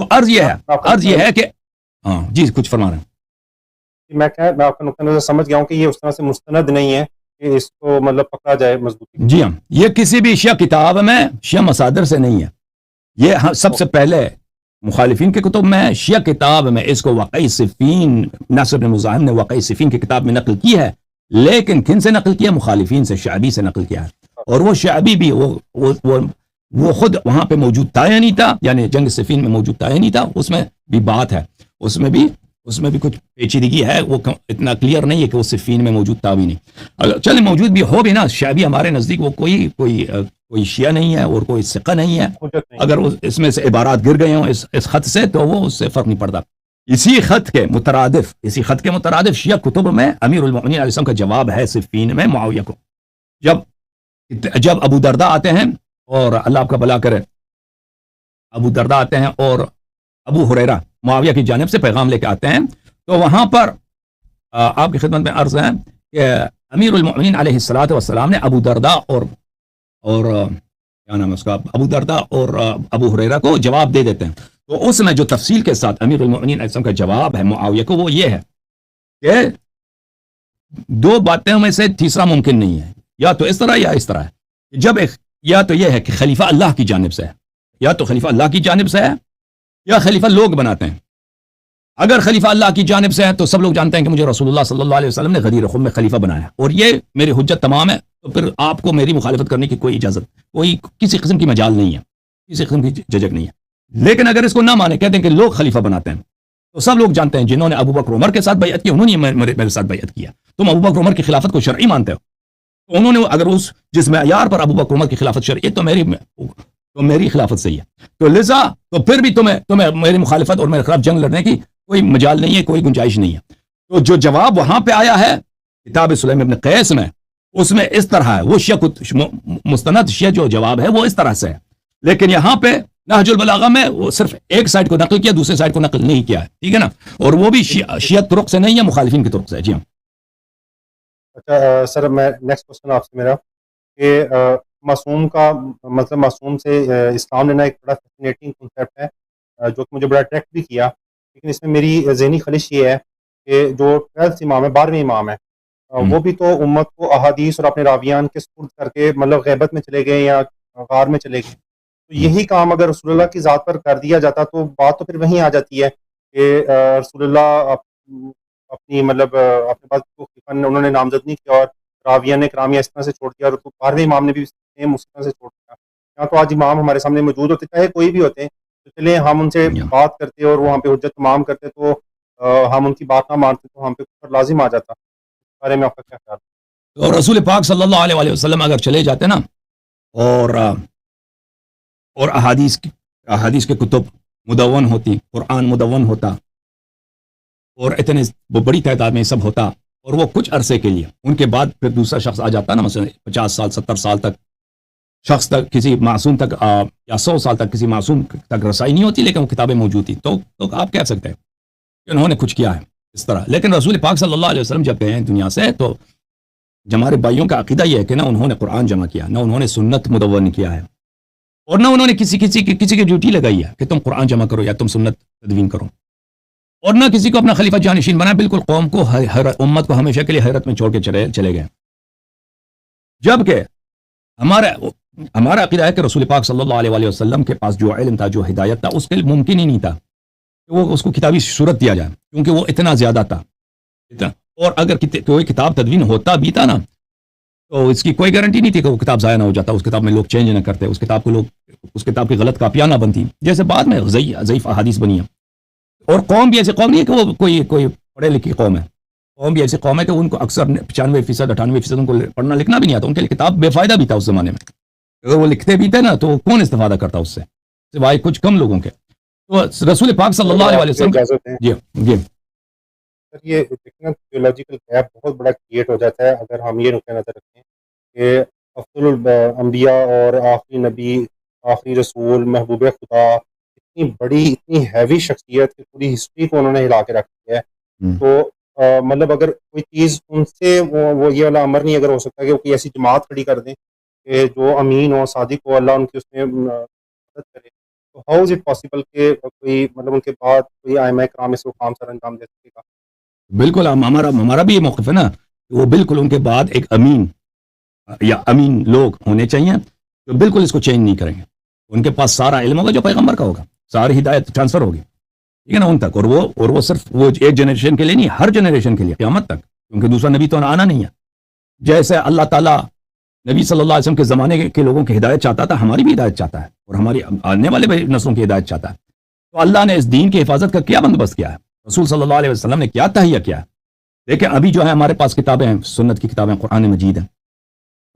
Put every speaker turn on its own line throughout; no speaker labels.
تو عرض یہ ہے کہ ہاں جی کچھ فرما رہے ہیں.
میں آپ کا نقطہ نظر سمجھ گیا ہوں کہ یہ اس طرح سے مستند نہیں ہے کہ اس کو مطلب پکڑا جائے مضبوطی.
جی ہاں، یہ کسی بھی شیعہ کتاب میں شیعہ مصادر سے نہیں ہے. یہ سب سے پہلے مخالفین کے کتب میں، شیعہ کتاب میں اس کو واقعی صفین، ناصر بن مزاحم نے واقعی صفین کی کتاب میں نقل کی ہے، لیکن کن سے نقل کیا؟ مخالفین سے، شعبی سے نقل کیا ہے. اور وہ شعبی بھی وہ خود وہاں پہ موجود تھا یا نہیں تھا، یعنی جنگ صفین میں موجود تھا یا نہیں تھا، اس میں بھی بات ہے، اس میں بھی کچھ پیچیدگی ہے، وہ اتنا کلیئر نہیں ہے کہ وہ صفین میں موجود تھا بھی نہیں. اگر چلے موجود بھی ہو بھی نا، شعبی ہمارے نزدیک وہ کوئی شیعہ نہیں ہے اور کوئی ثقہ نہیں ہے. اگر اس میں سے عبارات گر گئے ہوں اس خط سے، تو وہ اس سے فرق نہیں پڑتا. اسی خط کے مترادف شیعہ کتب میں امیر المؤمنین علیہ السلام کا جواب ہے صفین میں معاویہ کو. جب ابو درداء آتے ہیں، اور اللہ آپ کا بھلا کرے، ابو درداء آتے ہیں اور ابو ہریرہ معاویہ کی جانب سے پیغام لے کے آتے ہیں، تو وہاں پر آپ کی خدمت میں عرض ہے کہ امیر المؤمنین علیہ الصلوۃ والسلام نے ابو درداء اور کیا نام ہے اس کا، ابو درداء اور ابو ہریرہ کو جواب دے دیتے ہیں. تو اس میں جو تفصیل کے ساتھ امیر المؤمنین علیہ السلام کا جواب ہے معاویہ کو، وہ یہ ہے کہ دو باتوں میں سے تیسرا ممکن نہیں ہے، یا تو اس طرح یا اس طرح ہے. یا تو یہ ہے کہ خلیفہ اللہ کی جانب سے ہے، یا تو خلیفہ اللہ کی جانب سے ہے، یا خلیفہ لوگ بناتے ہیں. اگر خلیفہ اللہ کی جانب سے ہے تو سب لوگ جانتے ہیں کہ مجھے رسول اللہ صلی اللہ علیہ وسلم نے غدیر خم میں خلیفہ بنایا، اور یہ میری حجت تمام ہے، تو پھر آپ کو میری مخالفت کرنے کی کوئی اجازت، کسی قسم کی مجال نہیں ہے، کسی قسم کی جھجک نہیں ہے. لیکن اگر اس کو نہ مانے، کہتے ہیں کہ لوگ خلیفہ بناتے ہیں، تو سب لوگ جانتے ہیں جنہوں نے ابو بکر عمر کے ساتھ بیعت کی، انہوں نے میرے ساتھ بیعت کیا. تم ابو بکر عمر کی خلافت کو شرعی مانتے ہو، تو انہوں نے اگر جس معیار پر ابو بکر عمر کی خلافت شرعی، تو میری خلافت صحیح ہے. تو لذا تو پھر بھی تمہیں میری مخالفت اور میرے خلاف جنگ لڑنے کی کوئی مجال نہیں ہے، کوئی گنجائش نہیں ہے. تو جو جواب وہاں پہ آیا ہے کتاب سلیم ابن قیس میں، اس میں اس طرح ہے، وہ مستند شیعہ جو جواب ہے وہ اس طرح سے ہے. لیکن یہاں پہ نہج البلاغہ میں وہ صرف ایک سائڈ کو نقل کیا، دوسرے سائڈ کو نقل نہیں کیا ہے، ٹھیک ہے نا. اور وہ بھی شیعہ طرق سے نہیں ہے، مخالفین کی طرق سے ہے. جی ہاں.
اچھا سر، میں نیکسٹ کوسچن آپ سے میرا کہ معصوم کا مطلب، معصوم سے اسلام لینا ایک بڑا فیسینیٹنگ کنسیپٹ ہے، جو کہ مجھے بڑا اٹریکٹ بھی کیا. لیکن اس میں میری ذہنی خلش یہ ہے کہ جو 12 امام ہے، 12ویں امام ہے، وہ بھی تو امت کو احادیث اور اپنے راویان کے سپرد کر کے مطلب غیبت میں چلے گئے یا غار میں چلے گئے. تو یہی کام اگر رسول اللہ کی ذات پر کر دیا جاتا تو بات تو پھر وہیں آ جاتی ہے کہ رسول اللہ اپنی مطلب اپنے پاس انہوں نے نامزد نہیں کیا، اور راویان نے کرامیہ اس طرح سے چھوڑ دیا، اور 12ویں امام نے بھی سیم اس طرح سے چھوڑ دیا. یا تو آج امام ہمارے سامنے موجود ہوتے، چاہے کوئی بھی ہوتے، تو چلے ہم ان سے بات کرتے اور وہاں پہ حجت تمام کرتے، تو ہم ان کی بات نہ مانتے تو ہم پہ لازم آ جاتا. اس بارے میں آپ کا کیا خیال ہے؟
اور رسول پاک صلی اللہ علیہ وسلم اگر چلے جاتے نا، اور احادیث کے کتب مدون ہوتی، قرآن مدون ہوتا، اور اتنے بڑی تعداد میں سب ہوتا، اور وہ کچھ عرصے کے لیے، ان کے بعد پھر دوسرا شخص آ جاتا نا، مثلا 50 سال 70 سال تک شخص تک، کسی معصوم تک یا 100 سال تک کسی معصوم تک رسائی نہیں ہوتی، لیکن وہ کتابیں موجود تھی، تو آپ کہہ سکتے ہیں کہ انہوں نے کچھ کیا ہے اس طرح. لیکن رسول پاک صلی اللہ علیہ وسلم جب گئے ہیں دنیا سے، تو ہمارے بھائیوں کا عقیدہ یہ ہے کہ نہ انہوں نے قرآن جمع کیا، نہ انہوں نے سنت مدون کیا ہے، اور نہ انہوں نے کسی کی ڈیوٹی لگائی ہے کہ تم قرآن جمع کرو یا تم سنت تدوین کرو، اور نہ کسی کو اپنا خلیفہ جانشین بنا. بالکل قوم کو، امت کو ہمیشہ کے لیے حیرت میں چھوڑ کے چلے گئے. جبکہ ہمارا عقیدہ ہے کہ رسول پاک صلی اللہ علیہ وسلم کے پاس جو علم تھا، جو ہدایت تھا، اس کے لیے ممکن ہی نہیں تھا کہ وہ اس کو کتابی صورت دیا جائے، کیونکہ وہ اتنا زیادہ تھا. اور اگر کوئی کتاب تدوین ہوتا بھی تھا نا، تو اس کی کوئی گارنٹی نہیں تھی کہ وہ کتاب ضائع نہ ہو جاتا، اس کتاب میں لوگ چینج نہ کرتے، اس کتاب کی غلط کاپیاں نہ بنتی، جیسے بعد میں ضعیف احادیث بنی ہیں. اور قوم بھی ایسی قوم نہیں ہے کہ وہ کوئی پڑھے لکھی قوم ہے. قوم بھی ایسی قوم ہے کہ ان کو اکثر 95% 98% ان کو پڑھنا لکھنا بھی نہیں آتا. ان کے لیے کتاب بے فائدہ بھی تھا اس زمانے میں. اگر وہ لکھتے بھی تھے نا، تو کون استفادہ کرتا اس سے سوائے کچھ کم لوگوں کے. تو رسول پاک صلی اللہ علیہ وسلم جی
سر، یہ تھیولوجیکل گیپ بہت بڑا کریٹ ہو جاتا ہے اگر ہم یہ نقطہ نظر رکھیں کہ افضل الانبیاء اور آخری نبی، آخری رسول، محبوب خدا، اتنی بڑی، اتنی ہیوی شخصیت کی پوری ہسٹری کو انہوں نے ہلا کے رکھ دیا ہے. تو مطلب اگر کوئی چیز ان سے وہ یہ والا امر نہیں اگر ہو سکتا کہ وہ کوئی ایسی جماعت کھڑی کر دیں کہ جو امین ہو، صادق ہو، اللہ ان کی اس میں مدد کرے. تو ہاؤ از اٹ پاسبل کہ کوئی مطلب ان کے بعد کوئی ائمہ کرام اس کو کام سر انجام دے سکے گا؟
بالکل ہمارا بھی یہ موقف ہے نا کہ وہ بالکل ان کے بعد ایک امین یا امین لوگ ہونے چاہیے جو بالکل اس کو چینج نہیں کریں گے. ان کے پاس سارا علم ہوگا جو پیغمبر کا ہوگا, ساری ہدایت ٹرانسفر ہوگی, ٹھیک ہے نا, ان تک. اور وہ صرف وہ ایک جنریشن کے لیے نہیں, ہر جنریشن کے لیے قیامت تک, کیونکہ دوسرا نبی تو آنا نہیں ہے. جیسے اللہ تعالیٰ نبی صلی اللہ علیہ وسلم کے زمانے کے لوگوں کی ہدایت چاہتا تھا, ہماری بھی ہدایت چاہتا ہے اور ہماری آنے والے نسلوں کی ہدایت چاہتا ہے. تو اللہ نے اس دین کی حفاظت کا کیا بندوبست کیا ہے, رسول صلی اللہ علیہ وسلم نے کیا تہیہ کیا ہے. دیکھیں ابھی جو ہے ہمارے پاس کتابیں ہیں, سنت کی کتابیں, قرآن مجید ہیں,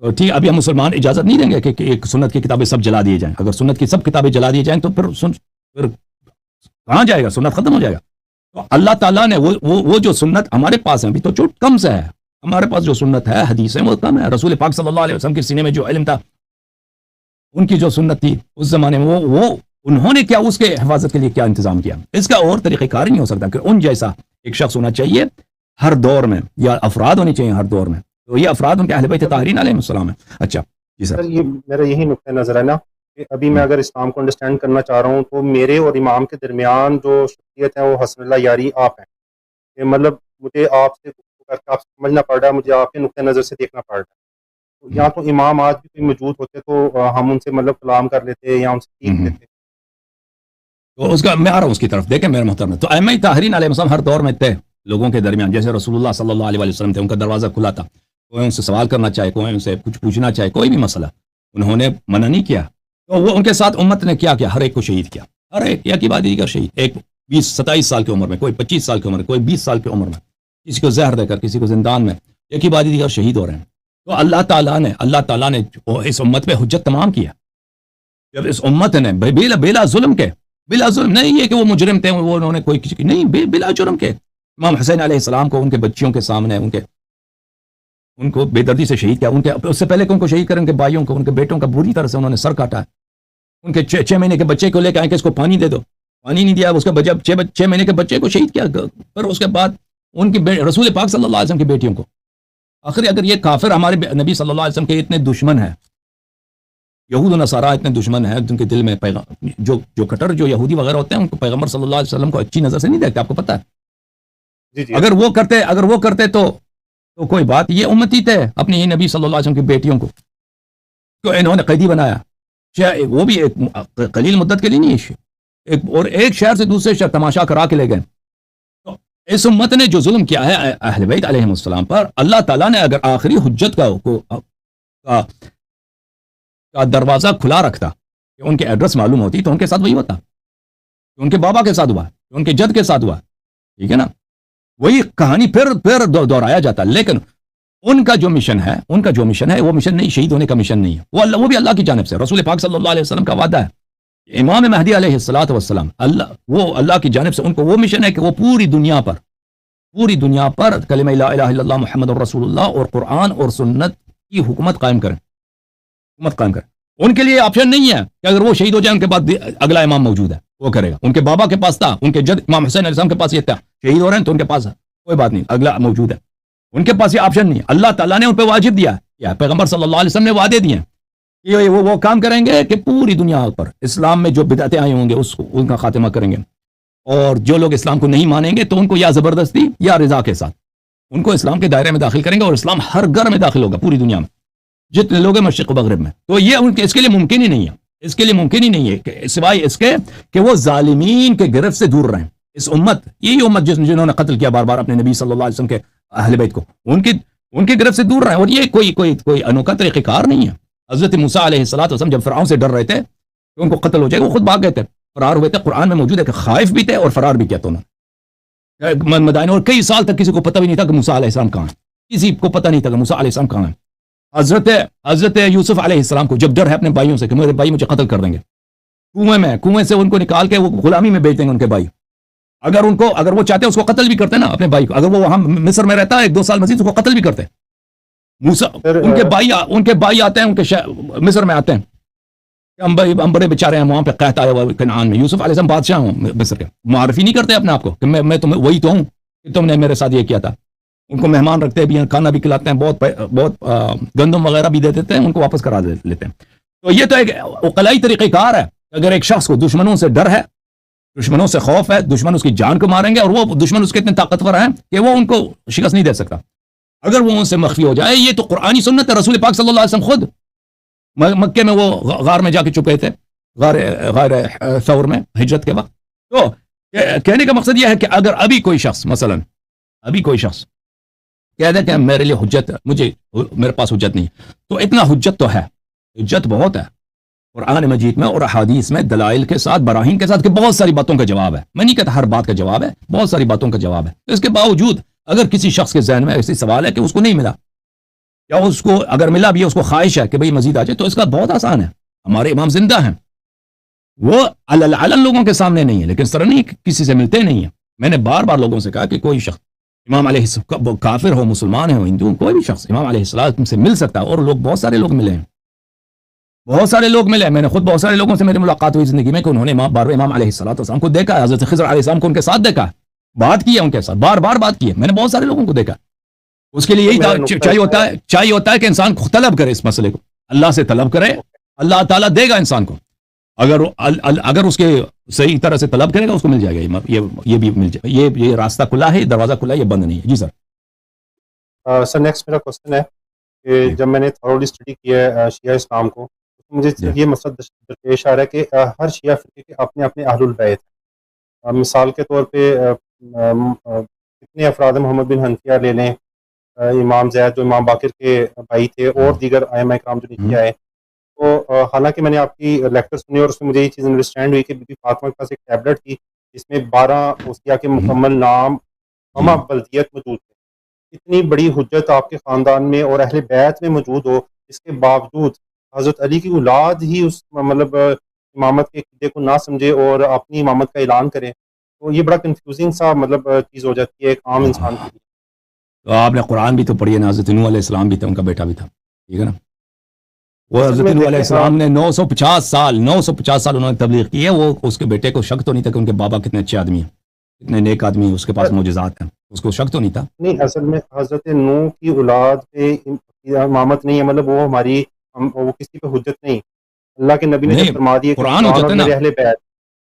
تو ٹھیک, ابھی ہم مسلمان اجازت نہیں دیں گے کہ ایک سنت کی کتابیں سب جلا دیے جائیں. اگر سنت کی سب کتابیں جلا دی جائیں تو پھر کہاں جائے گا, سنت ختم ہو جائے گا. تو اللہ تعالیٰ نے وہ جو سنت ہمارے پاس ہے ابھی تو کم سے ہے, ہمارے پاس جو سنت ہے حدیث ہے وہ کم ہے. رسول پاک صلی اللہ علیہ وسلم کے سینے میں جو علم تھا, ان کی جو سنت تھی اس زمانے میں, وہ انہوں نے کیا اس کے حفاظت کے لیے کیا انتظام کیا. اس کا اور طریقہ کار نہیں ہو سکتا کہ ان جیسا ایک شخص ہونا چاہیے ہر دور میں, یا افراد ہونے چاہیے ہر دور میں. تو یہ افراد ان کے اہل بیت طاہرین علیہ السلام ہیں. اچھا جی سر,
یہ میرا یہی نقطہ نظر ہے نا کہ ابھی میں اگر اسلام کو انڈرسٹینڈ کرنا چاہ رہا ہوں تو میرے اور امام کے درمیان جو شخصیت ہے وہ حسن اللہ یاری آپ ہیں. کہ مطلب مجھے آپ سے آپ سمجھنا پڑ رہا ہے, مجھے آپ کے نقطۂ نظر سے دیکھنا پڑ رہا ہے. یا تو امام آج بھی کوئی موجود ہوتے تو ہم ان سے مطلب کلام کر لیتے یا ان سے سیکھ لیتے.
تو اس کا میں آ رہا ہوں اس کی طرف. دیکھیں میرے محترم, تو ائمہ طاہرین علیہ السلام ہر دور میں تھے لوگوں کے درمیان. جیسے رسول اللہ صلی اللہ علیہ وسلم تھے, ان کا دروازہ کھلا تھا, کوئی ان سے سوال کرنا چاہے, کوئی ان سے کچھ پوچھنا چاہے, کوئی بھی مسئلہ, انہوں نے منع نہیں کیا. تو وہ ان کے ساتھ امت نے کیا کیا, ہر ایک کو شہید کیا, ہر ایک یا کی بات کا شہید. ایک 27 سال کی عمر میں, کوئی 25 سال کی عمر میں, کوئی 20 سال کی عمر میں, کسی کو زہر دے کر, کسی کو زندان میں, ایک ہی بات کا شہید ہو رہے ہیں. تو اللہ تعالیٰ نے اس امت پہ حجت تمام کیا. جب اس امت نے بلا ظلم کے, بلا ظلم نہیں یہ کہ وہ مجرم تھے, وہ انہوں نے کوئی کسی کی نہیں, بلا جرم کے امام حسین علیہ السلام کو ان کے بچیوں کے سامنے ان کو بے دردی سے شہید کیا. ان کے اس سے پہلے کہ ان کو شہید کریں, ان کے بھائیوں کو, ان کے بیٹوں کا بری طرح سے انہوں نے سر کاٹا ہے. ان کے 6 مہینے کے بچے کو لے کے آئے کہ اس کو پانی دے دو, پانی نہیں دیا. اس کے جب 6 مہینے کے بچے کو شہید کیا, پھر اس کے بعد ان کی رسول پاک صلی اللہ علیہ وسلم کی بیٹیوں کو. آخر اگر یہ کافر ہمارے نبی صلی اللہ علیہ وسلم کے اتنے دشمن ہیں, یہود و نصارہ اتنے دشمن ہیں, جن کے دل میں جو کٹر جو یہودی وغیرہ ہوتے ہیں, ان کو پیغمبر صلی اللہ علیہ وسلم کو اچھی نظر سے نہیں دیکھتے, آپ کو پتہ ہے.
جی
اگر وہ کرتے تو کوئی بات. یہ امتی تھے اپنی ہی نبی صلی اللہ علیہ وسلم کی بیٹیوں کو تو انہوں نے قیدی بنایا, وہ بھی ایک قلیل مدت کے لیے نہیں, اور ایک شہر سے دوسرے شہر تماشا کرا کے لے گئے. تو اس امت نے جو ظلم کیا ہے اہل بیت علیہ السلام پر, اللہ تعالیٰ نے اگر آخری حجت کا دروازہ کھلا رکھتا کہ ان کے ایڈریس معلوم ہوتی تو ان کے ساتھ وہی ہوتا, ان کے بابا کے ساتھ ہوا, ان کے جد کے ساتھ ہوا, ٹھیک ہے نا, وہی کہانی پھر دہرایا جاتا. لیکن ان کا جو مشن ہے وہ مشن نہیں, شہید ہونے کا مشن نہیں ہے, وہ بھی اللہ کی جانب سے, رسول پاک صلی اللہ علیہ وسلم کا وعدہ ہے. امام مہدی علیہ السلام اللہ کی جانب سے ان کو وہ مشن ہے کہ وہ پوری دنیا پر کلمہ لا الہ الا اللہ محمد رسول اللہ اور قرآن اور سنت کی حکومت قائم کریں. ان کے لیے آپشن نہیں ہے کہ اگر وہ شہید ہو جائے ان کے بعد اگلا امام موجود ہے وہ کرے گا. ان کے بابا کے پاس تھا, ان کے جد امام حسین علیہ السلام کے پاس یہ تھا, شہید ہو رہے ہیں تو ان کے پاس ہے, کوئی بات نہیں, اگلا موجود ہے. ان کے پاس یہ آپشن نہیں ہے. اللہ تعالیٰ نے ان پہ واجب دیا ہے, پیغمبر صلی اللہ علیہ وسلم نے وعدے دیے ہیں کہ وہ کام کریں گے کہ پوری دنیا پر اسلام میں جو بدعتیں آئی ہوں گے ان کا خاتمہ کریں گے, اور جو لوگ اسلام کو نہیں مانیں گے تو ان کو یا زبردستی یا رضا کے ساتھ ان کو اسلام کے دائرے میں داخل کریں گے, اور اسلام ہر گھر میں داخل ہوگا پوری دنیا میں جتنے لوگ ہیں مشرق و مغرب میں. تو یہ اس کے لیے ممکن ہی نہیں ہے, کہ سوائے اس کے کہ وہ ظالمین کے گرفت سے دور رہیں. اس امت, یہی امت جنہوں نے قتل کیا بار بار اپنے نبی صلی اللہ علیہ وسلم کے اہل بیت کو, ان کی گرفت سے دور رہیں. اور یہ کوئی انوکھا طریقہ کار نہیں ہے. حضرت موسیٰ علیہ السلام جب فرعون سے ڈر رہے تھے کہ ان کو قتل ہو جائے گا, وہ خود بھاگ گئے تھے, فرار ہوئے تھے. قرآن میں موجود ہے کہ خائف بھی تھے اور فرار بھی کیا تو مدائن, اور کئی سال تک کسی کو پتہ بھی نہیں تھا کہ موسیٰ علیہ السلام کہاں ہیں, کسی کو پتہ نہیں تھا کہ موسیٰ علیہ السلام کہاں ہیں. حضرت یوسف علیہ السلام کو جب ڈر ہے اپنے بھائیوں سے کہ میرے بھائی مجھے قتل کر دیں گے, کنویں سے ان کو نکال کے وہ غلامی میں بیچ دیں گے ان کے بھائی. اگر وہ چاہتے اس کو قتل بھی کرتے نا اپنے بھائی کو, اگر وہ وہاں مصر میں رہتا 1-2 سال مزید اس کو قتل بھی کرتے. موسیٰ ان کے بھائی آتے ہیں, ان کے مصر میں آتے ہیں, ہم بڑے بیچارے ہیں وہاں پہ قحط آیا ہوا کنعان میں, یوسف علیہ السلام بادشاہ ہوں مصر کے, معرفی نہیں کرتے اپنے آپ کو کہ میں تمہیں وہی تو ہوں کہ تم نے میرے ساتھ یہ کیا تھا. ان کو مہمان رکھتے بھی ہیں, کھانا بھی کھلاتے ہیں, بہت گندم وغیرہ بھی دے دیتے ہیں, ان کو واپس کرا لیتے ہیں. تو یہ تو ایک عقلائی طریقہ کار ہے اگر ایک شخص کو دشمنوں سے ڈر ہے، دشمنوں سے خوف ہے، دشمن اس کی جان کو ماریں گے، اور وہ دشمن اس کے اتنے طاقتور ہیں کہ وہ ان کو شکست نہیں دے سکتا، اگر وہ ان سے مخفی ہو جائے، یہ تو قرآنی سنت ہے، رسول پاک صلی اللہ علیہ وسلم خود مکے میں وہ غار میں جا کے چھپے تھے، غار ثور میں ہجرت کے وقت. تو کہنے کا مقصد یہ ہے کہ اگر ابھی کوئی شخص مثلا کہہ دے کہ میرے لیے حجت، میرے پاس حجت نہیں، تو اتنا حجت تو ہے، حجت بہت ہے قرآن مجید میں اور احادیث میں دلائل کے ساتھ، براہین کے ساتھ، کہ بہت ساری باتوں کا جواب ہے. میں نہیں کہتا ہر بات کا جواب ہے، بہت ساری باتوں کا جواب ہے. اس کے باوجود اگر کسی شخص کے ذہن میں ایسی سوال ہے کہ اس کو نہیں ملا، یا اس کو اگر ملا بھی ہے، اس کو خواہش ہے کہ بھئی مزید آ جائے، تو اس کا بہت آسان ہے. ہمارے امام زندہ ہیں، وہ علن لوگوں کے سامنے نہیں ہے، لیکن سرنی کسی سے ملتے نہیں ہیں. میں نے بار بار لوگوں سے کہا کہ کوئی شخص امام علیہ السلام، کافر ہو، مسلمان ہو، ہندو، کوئی بھی شخص امام علیہ السلام سے مل سکتا ہے. اور بہت سارے لوگ ملے ہیں، بہت سارے لوگ ملے. میں نے خود بہت سارے لوگوں سے میری ملاقات ہوئی زندگی میں کہ انہوں نے امام علیہ السلام کو دیکھا، حضرت خضر علیہ السلام کو ان کے ساتھ دیکھا، بات کی ہے ان کے ساتھ، بار بار بات کی ہے. میں نے بہت سارے لوگوں کو دیکھا. اس کے لیے یہی چاہیے ہوتا ہے کہ انسان طلب کرے اس مسئلے کو، اللہ سے طلب کرے، اللہ تعالیٰ دے گا انسان کو. اگر اس کے صحیح طرح سے طلب کرے گا، اس کو مل جائے گا. یہ بھی مل جائے گا. یہ راستہ کھلا ہے، دروازہ کھلا ہے، یہ بند نہیں ہے. جی سر.
سر نیکسٹ میرا کوشچن ہے کہ جب میں نے تھوڑی اسٹڈی کی ہے شیعہ اسلام کو، مجھے یہ مسئلہ درپیش آ رہا ہے کہ ہر شیعہ فرقے کے اپنے اپنے اہل البیت ہیں. مثال کے طور پہ کتنے افراد محمد بن حنفیہ لے لیں، امام زید جو امام باقر کے بھائی تھے، اور دیگر ائمہ کرام جو نیچے آئے. تو حالانکہ میں نے آپ کی لیکچر سنی اور اس میں مجھے یہ چیز انڈرسٹینڈ ہوئی کہ بی بی فاطمہ کے پاس ایک ٹیبلٹ تھی جس میں 12 اوصیہ کے مکمل نام، ہمہ بلدیت موجود تھے. اتنی بڑی حجت آپ کے خاندان میں اور اہل بیت میں موجود ہو، اس کے باوجود حضرت علی کی اولاد ہی اس مطلب امامت کے عقیدے کو نہ سمجھے اور اپنی امامت کا اعلان کرے، تو یہ بڑا کنفیوزنگ سا مطلب چیز ہو جاتی ہے ایک عام انسان کے لیے.
تو آپ نے قرآن بھی تو پڑھی ہے نا، حضرت نوح علیہ السلام بھی تھا، ان کا بیٹا بھی تھا، ٹھیک ہے نا. وہ حضرت نوح علیہ السلام نے 950 سال انہوں نے تبلیغ کی ہے. وہ اس کے بیٹے کو شک تو نہیں تھا کہ ان کے بابا کتنے اچھے آدمی ہیں، کتنے نیک آدمی ہیں، اس کے پاس معجزات ہیں، اس کو شک تو نہیں تھا.
نہیں، اصل میں حضرت نوح کی اولاد پہ امامت نہیں ہے، مطلب وہ ہماری وہ کسی پہ حجت نہیں. اللہ کے نبی نے جب فرما دیا کہ
قرآن حجت ہے نا،
اہل بیت،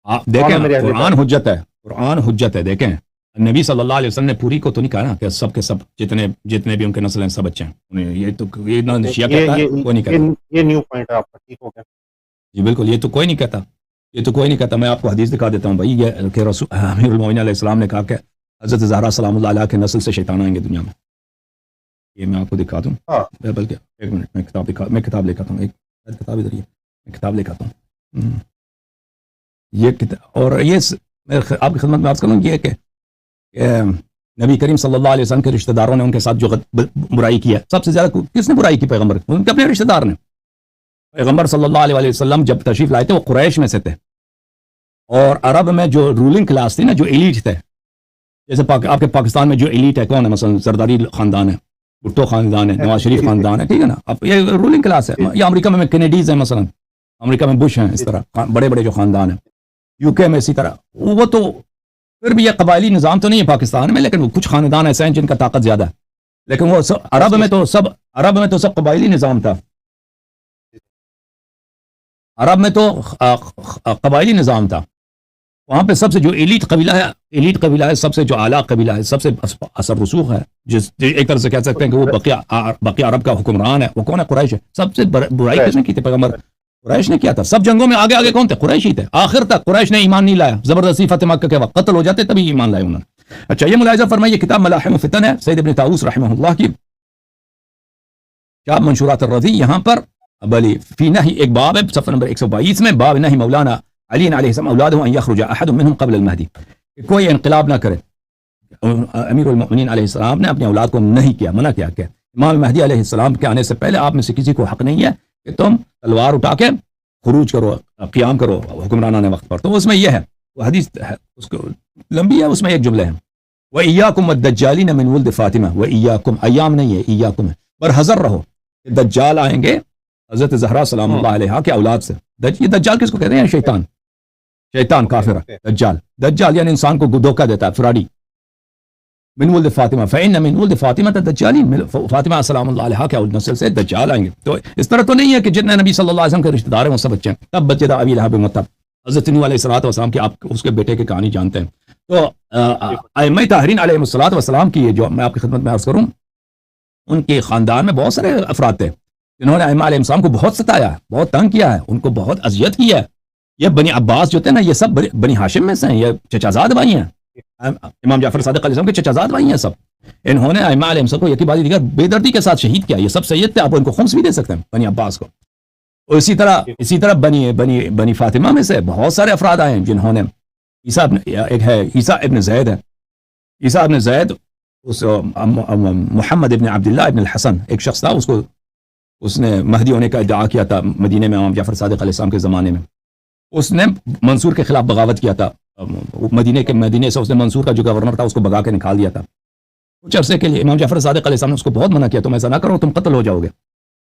آپ دیکھیں قرآن حجت ہے، قرآن حجت ہے. دیکھیں نبی صلی اللہ علیہ وسلم نے پوری کو تو نہیں کہا نا کہ سب کے سب جتنے بھی ان کے نسل ہیں سب اچھے ہیں. یہ تو یہ شیعہ کہتا ہے، کوئی نہیں کہتا.
یہ نیو پوائنٹ ہے آپ کا، ٹھیک ہو گیا.
جی بالکل، یہ تو کوئی نہیں کہتا، یہ تو کوئی نہیں کہتا. میں آپ کو حدیث دکھا دیتا ہوں بھائی، یہ کہ رسول امیر المومنین علیہ السلام نے کہا کہ حضرت زہرا سلام اللہ علیہ کے نسل سے شیطان آئیں گے دنیا میں. یہ میں آپ کو دکھا دوں، بلکہ ایک منٹ میں کتاب لے کے آتا ہوں، ایک کتاب ادھر، میں کتاب لے کے آتا ہوں. یہ کتاب، اور یہ آپ کی خدمت میں عرض کروں یہ کہ نبی کریم صلی اللہ علیہ وسلم کے رشتہ داروں نے ان کے ساتھ جو برائی کی ہے، سب سے زیادہ کس نے برائی کی؟ پیغمبر، ان کے اپنے رشتہ دار نے. پیغمبر صلی اللہ علیہ وسلم جب تشریف لائے تھے وہ قریش میں سے تھے، اور عرب میں جو رولنگ کلاس تھی نا، جو ایلیٹ تھے، جیسے آپ کے پاکستان میں جو ایلیٹ ہے کون ہے؟ مثلا زرداری خاندان ہے، بھٹو خاندان ہے، نواز شریف خاندان ہے، ٹھیک ہے نا. اب یہ رولنگ کلاس ہے. یا امریکہ میں کینیڈیز ہیں، مثلا امریکہ میں بش ہیں، اس طرح بڑے بڑے جو خاندان ہیں. یو کے میں اسی طرح. وہ تو پھر بھی یہ قبائلی نظام تو نہیں ہے پاکستان میں، لیکن وہ کچھ خاندان ایسے ہیں جن کا طاقت زیادہ ہے. لیکن وہ عرب میں تو سب قبائلی نظام تھا. عرب میں تو قبائلی نظام تھا. وہاں پہ سب سے جو ایلیٹ قبیلہ ہے، سب سے جو اعلیٰ قبیلہ ہے، سب سے اثر رسوخ ہے، جس ایک طرح سے کہہ سکتے ہیں کہ وہ بقیہ عرب کا حکمران ہے، وہ کون ہے؟ قریش ہے. سب سے برائی کس نے کی تھی؟ پیغمبر قریش نے کیا تھا. سب جنگوں میں آگے کون تھے؟ قریش ہی تھے. آخر تک قریش نے ایمان نہیں لایا، زبردستی فتح مکہ کے وقت قتل ہو جاتے تبھی ایمان لائے انہوں نے. اچھا، یہ ملاحظہ فرمائیے، یہ کتاب ملاحم الفتن ہے، سید ابن طاؤس رحمہ اللہ کی کتاب منشورات الرضی. یہاں پر بلی فی نہی ایک باب ہے، صفحہ نمبر 122 میں، باب نہی مولانا علی علیہ السلام اولادہ ان یخرج احد منهم قبل المہدی، کوئی انقلاب نہ کرے. امیر المؤمنین علیہ السلام نے اپنی اولاد کو نہیں کیا، منع کیا کہ امام مہدی علیہ السلام کے آنے سے پہلے آپ میں سے کسی کو حق نہیں ہے کہ تم تلوار اٹھا کے خروج کرو، قیام کرو حکمرانان وقت پر. تو اس میں یہ ہے، وہ حدیث ہے، اس کو لمبی ہے، اس میں ایک جملہ ہے، وَإِيَّاكُمْ وَالدَّجَّالِينَ مِنْ وُلْدِ فاطمہ. وَإِيَّاكُمْ ایام نہیں ہے، ایاکم ہے، برحذر رہو کہ دجال آئیں گے حضرت زہرا سلام اللہ علیہا کے اولاد سے. یہ دجال کس کو کہتے ہیں؟ شیطان کافر. دجال یعنی انسان کو دھوکہ دیتا ہے، فراڈی. من ولد فاطمہ فإن من ولد فاطمہ دجالین، فاطمہ السلام اللہ علیہ کے نسل سے دجال آئیں گے. تو اس طرح تو نہیں ہے کہ جتنے نبی صلی اللہ علیہ وسلم کے رشتہ دار ہیں وہ سب بچے ہیں. تب بچے تھا ابی لہب متب، حضرت نوح علیہ السلام کے آپ اس کے بیٹے کی کہانی جانتے ہیں. تو ائمہ طاہرین علیہ السلام کی یہ جو میں آپ کی خدمت میں عرض کروں، ان کے خاندان میں بہت سارے افراد تھے جنہوں نے ائمہ علیہ السلام کو بہت ستایا ہے، بہت تنگ کیا ہے، ان کو بہت اذیت کی ہے. یہ بنی عباس جو تھے نا، یہ سب بنی ہاشم میں سے ہیں، یہ چچازاد بھائی ہیں. امام جعفر صادق علیہ السلام کے چچازاد بھائی ہیں سب. انہوں نے ائمہ علیہ السلام کو یکی بعد دیگر بے دردی کے ساتھ شہید کیا. یہ سب سید تھے، آپ ان کو خمس بھی دے سکتے ہیں بنی عباس کو. اور اسی طرح بنی فاطمہ میں سے بہت سارے افراد آئے ہیں جنہوں نے عیسیٰ ابن زید ہے. عیسیٰ ابن زید اس محمد ابن عبداللہ ابن الحسن ایک شخص تھا، اس نے مہدی ہونے کا ادعا کیا تھا مدینے میں امام جعفر صادق علیہ السلام کے زمانے میں. اس نے منصور کے خلاف بغاوت کیا تھا. مدینے سے اس نے منصور کا جو گورنر تھا اس کو بگا کے نکال دیا تھا. کچھ عرصے کے لیے امام جعفر صادق علیہ السلام نے اس کو بہت منع کیا، تم ایسا نہ کرو تم قتل ہو جاؤ گے.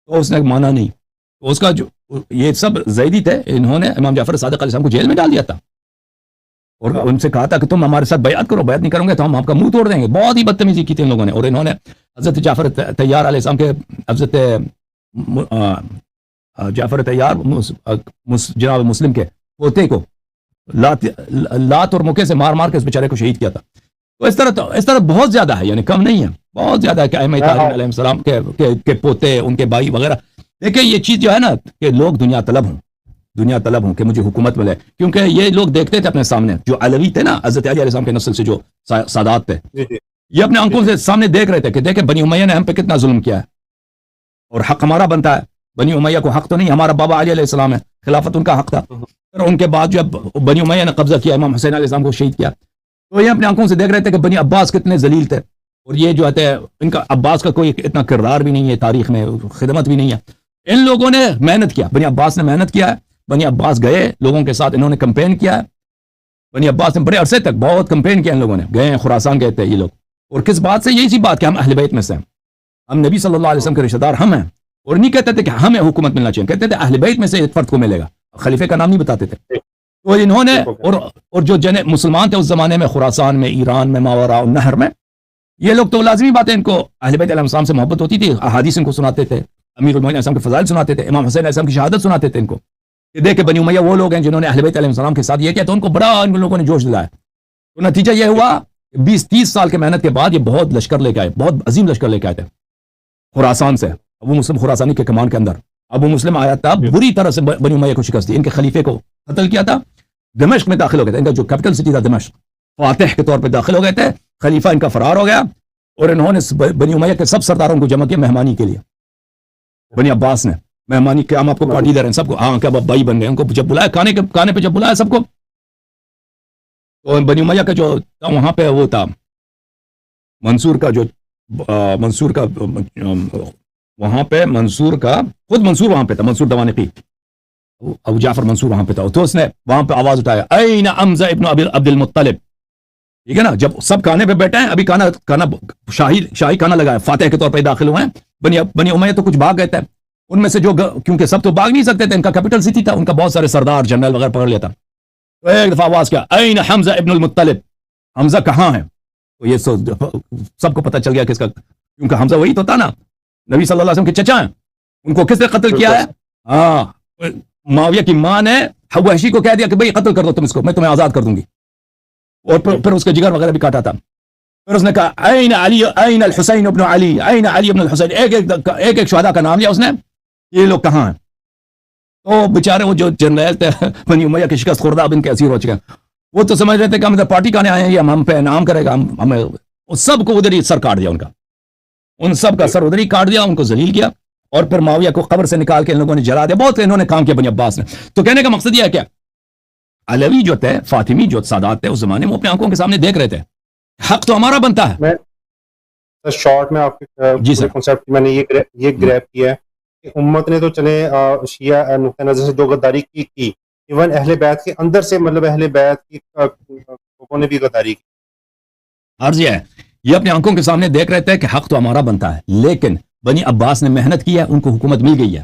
تو اس نے مانا نہیں. تو اس کا جو یہ سب زیدی تھے، انہوں نے امام جعفر صادق علیہ السلام کو جیل میں ڈال دیا تھا اور ان سے کہا تھا کہ تم ہمارے ساتھ بیعت کرو، بیعت نہیں کرو گے تو ہم آپ کا منہ توڑ دیں گے. بہت ہی بدتمیزی کی تھی ان لوگوں نے. اور انہوں نے حضرت جعفر طیار علیہ السلام کے حضرت جعفر طیار جناب مسلم کے پوتے کو لات اور مکے سے مار مار کے اس بیچارے کو شہید کیا تھا. تو اس طرح بہت زیادہ ہے، یعنی کم نہیں ہے، بہت زیادہ ہے کہ ائمہ طاہرین علیہ السلام کے پوتے، ان کے بھائی وغیرہ. دیکھیں یہ چیز جو ہے نا کہ لوگ دنیا طلب ہوں کہ مجھے حکومت ملے، کیونکہ یہ لوگ دیکھتے تھے اپنے سامنے جو علوی تھے نا، حضرت علی علیہ السلام کے نسل سے جو سادات تھے، یہ اپنے آنکھوں سے سامنے دیکھ رہے تھے کہ دیکھیں بنی امیہ نے ہم پہ کتنا ظلم کیا ہے اور حق ہمارا بنتا ہے. بنی امیہ کو حق تو نہیں، ہمارا بابا علی علیہ السلام ہے، خلافت ان کا حق تھا. پھر ان کے بعد جو بنی امیہ نے قبضہ کیا، امام حسین علیہ السلام کو شہید کیا. تو یہ اپنے آنکھوں سے دیکھ رہے تھے کہ بنی عباس کتنے ذلیل تھے. اور یہ جو ہے ان کا عباس کا کوئی اتنا کردار بھی نہیں ہے تاریخ میں، خدمت بھی نہیں ہے. ان لوگوں نے محنت کیا، بنی عباس نے محنت کیا ہے. بنی عباس گئے لوگوں کے ساتھ، انہوں نے کمپین کیا ہے. بنی عباس نے بڑے عرصے تک بہت کمپین کیا ان لوگوں نے. گئے خراسان گئے تھے یہ لوگ. اور کس بات سے؟ یہی سی بات کہ ہم اہل بیت میں سے ہیں، ہم نبی صلی اللہ علیہ وسلم کے رشتہ دار ہم ہیں. اور نہیں کہتے تھے کہ ہمیں حکومت ملنا چاہیے، کہتے تھے اہل بیت میں سے ایک فرد کو ملے گا. خلیفے کا نام نہیں بتاتے تھے. تو انہوں نے اور جو مسلمان تھے اس زمانے میں، خراسان میں، ایران میں، ماوراء النہر میں، یہ لوگ تو لازمی بات ہے، ان کو اہل بیت علیہ السلام سے محبت ہوتی تھی. احادیث ان کو سناتے تھے، امیر المومنین علیہ السلام کے فضائل سناتے تھے، امام حسین علیہ السلام کی شہادت سناتے تھے ان کو کہ دیکھ بنی امیہ وہ لوگ ہیں جنہوں نے اہل بیت علیہ السلام کے ساتھ یہ کیا. تو ان کو بڑا ان لوگوں نے جوش دلایا. تو نتیجہ یہ ہوا 20-30 سال کی محنت کے بعد یہ بہت لشکر لے کے آئے، بہت عظیم لشکر لے کے آئے تھے خراسان سے. ابو مسلم خراسانی کے کمان کے اندر ابو مسلم آیا تھا، بری طرح سے بنی امیہ کو شکست دی. ان کے خلیفے کو قتل کیا تھا. دمشق میں داخل ہو گئے تھے، ان کا جو کیپٹل سٹی تھا دمشق، فاتح کے طور پہ داخل ہو گئے تھے. خلیفہ ان کا فرار ہو گیا اور انہوں نے بنی امیہ کے سب سرداروں کو جمع کیا مہمانی کے لیے. بنی عباس نے مہمانی کیا، ہم آپ کو پارٹی دے رہے ہیں سب کو. ہاں کیا بھائی بن گئے. ان کو جب بلایا کھانے پہ جب بلایا سب کو، تو بنی امیہ کا جو وہاں پہ وہ تھا منصور کا خود منصور وہاں پہ تھا، منصور دوانقی، ابو جعفر منصور وہاں پہ تھا. تو اس نے وہاں پہ آواز اٹھایا، این حمزہ ابن عبد المطلب. ٹھیک ہے نا، جب سب کھانے پہ بیٹھے ہیں، ابھی کھانا شاہی کھانا لگا ہے، فاتح کے طور پہ داخل ہوئے ہیں. بنی امیہ تو کچھ بھاگ گئے تھے، ان میں سے جو کیونکہ سب تو بھاگ نہیں سکتے تھے، ان کا کیپٹل سٹی تھا، ان کا بہت سارے سردار جنرل وغیرہ پکڑ لیا تھا. تو ایک دفعہ آواز کیا، این حمزہ ابن المطلب، حمزہ کہاں ہے؟ تو یہ سب کو پتہ چل گیا کس کا، کیونکہ حمزہ وہی تو تھا نا نبی صلی اللہ علیہ وسلم کے چچا ہیں. ان کو کس نے قتل کیا ہے؟ ہاں، معاویہ کی ماں نے وحشی کو کہہ دیا کہ بھئی قتل کر دو تم اس کو، میں تمہیں آزاد کر دوں گی. اور پھر اس کا جگر وغیرہ بھی کاٹا تھا. پھر اس نے کہا این علی، این الحسین ابن علی، این علی ابن الحسین. ایک شہداء کا نام لیا اس نے، یہ لوگ کہاں ہیں؟ تو بیچارے وہ جو جنرل تھے بنی امیہ کے شکست خوردہ اب ان کے اسیر ہو چکے ہیں. وہ تو سمجھ رہے تھے کہ ہم ادھر پارٹی کھانے آئے ہیں، یہ ہم پہ انعام کرے گا، ہمیں سب کو ادھر ہی سر کاٹ دیا. ان سب کا سر ادھر ہی کاٹ دیا، ان کو ذلیل کیا. اور پھر معاویہ کو قبر سے نکال کے ان لوگوں نے جلا دیا. بہت انہوں نے کام کیا بنی عباس نے. تو کہنے کا مقصد یہ ہے کہ علوی جو تھے، فاطمی جو سادات تھے اس زمانے میں، اپنے آنکھوں کے سامنے دیکھ رہے تھے حق تو ہمارا بنتا ہے.
میں شارٹ میں آپ کے کنسیپٹ میں نے یہ گریب کیا ہے کہ امت نے تو چلے شیعہ نقطہ نظر سے جو غداری کی ایون اہل بیت کے اندر سے، مطلب اہل بیت کی لوگوں نے بھی غداری کی.
عرض یہ ہے، یہ اپنے آنکھوں کے سامنے دیکھ رہے تھے کہ حق تو ہمارا بنتا ہے، لیکن بنی عباس نے محنت کی ہے، ان کو حکومت مل گئی ہے.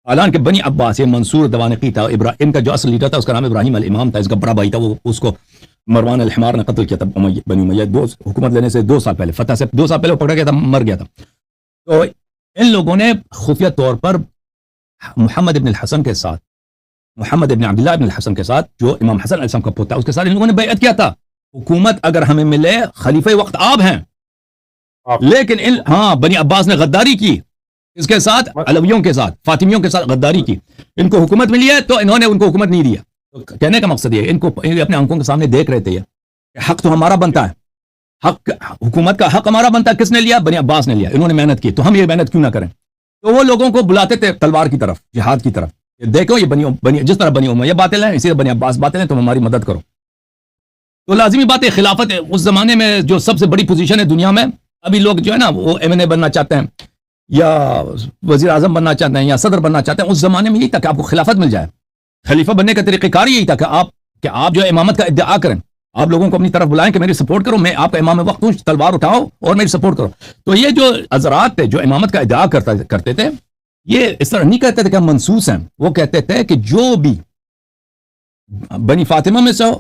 حالانکہ بنی عباس، یہ منصور دوانقی تھا، ان کا جو اصل لیڈر تھا اس کا نام ابراہیم الامام تھا، اس کا بڑا بھائی تھا، وہ اس کو مروان الحمار نے قتل کیا تھا بنی امیہ، حکومت لینے سے 2 سال پہلے، فتح سے 2 سال پہلے وہ پکڑا گیا تھا، مر گیا تھا. تو ان لوگوں نے خفیہ طور پر محمد ابن الحسن کے ساتھ، محمد ابن عبداللہ ابن الحسن کے ساتھ، جو امام حسن علیہ السلام کا پوتا، اس کے ساتھ ان لوگوں نے بیعت کیا تھا. حکومت اگر ہمیں ملے، خلیفہ وقت آپ ہیں، لیکن بنی عباس نے غداری کی اس کے ساتھ، علویوں کے ساتھ، فاطمیوں کے ساتھ غداری کی. ان کو حکومت ملی ہے تو انہوں نے ان کو حکومت نہیں دیا. تو کہنے کا مقصد یہ، ان کو اپنے آنکھوں کے سامنے دیکھ رہے تھے کہ حق تو ہمارا بنتا ہے، حق حکومت کا حق ہمارا بنتا ہے. کس نے لیا؟ بنی عباس نے لیا. انہوں نے محنت کی، تو ہم یہ محنت کیوں نہ کریں؟ تو وہ لوگوں کو بلاتے تھے تلوار کی طرف، جہاد کی طرف. دیکھو یہ بنی جس طرح بنی امیہ باطل ہیں، اسی طرح بنی عباس باطل ہیں، تم ہماری مدد کرو. تو لازمی بات ہے، خلافت اس زمانے میں جو سب سے بڑی پوزیشن ہے دنیا میں. ابھی لوگ جو ہے نا وہ ایم بننا چاہتے ہیں یا وزیر اعظم بننا چاہتے ہیں یا صدر بننا چاہتے ہیں. اس زمانے میں یہی تھا کہ آپ کو خلافت مل جائے. خلیفہ بننے کا طریقہ کار یہی تھا کہ آپ جو امامت کا ادعا کریں، آپ لوگوں کو اپنی طرف بلائیں کہ میری سپورٹ کرو، میں آپ کا امام وقت ہوں، تلوار اٹھاؤ اور میری سپورٹ کرو. تو یہ جو حضرات تھے جو امامت کا ادعا کرتے تھے، یہ اس طرح نہیں کہتے تھے کہ ہم منسوس ہیں. وہ کہتے تھے کہ جو بھی بنی فاطمہ میں سے ہو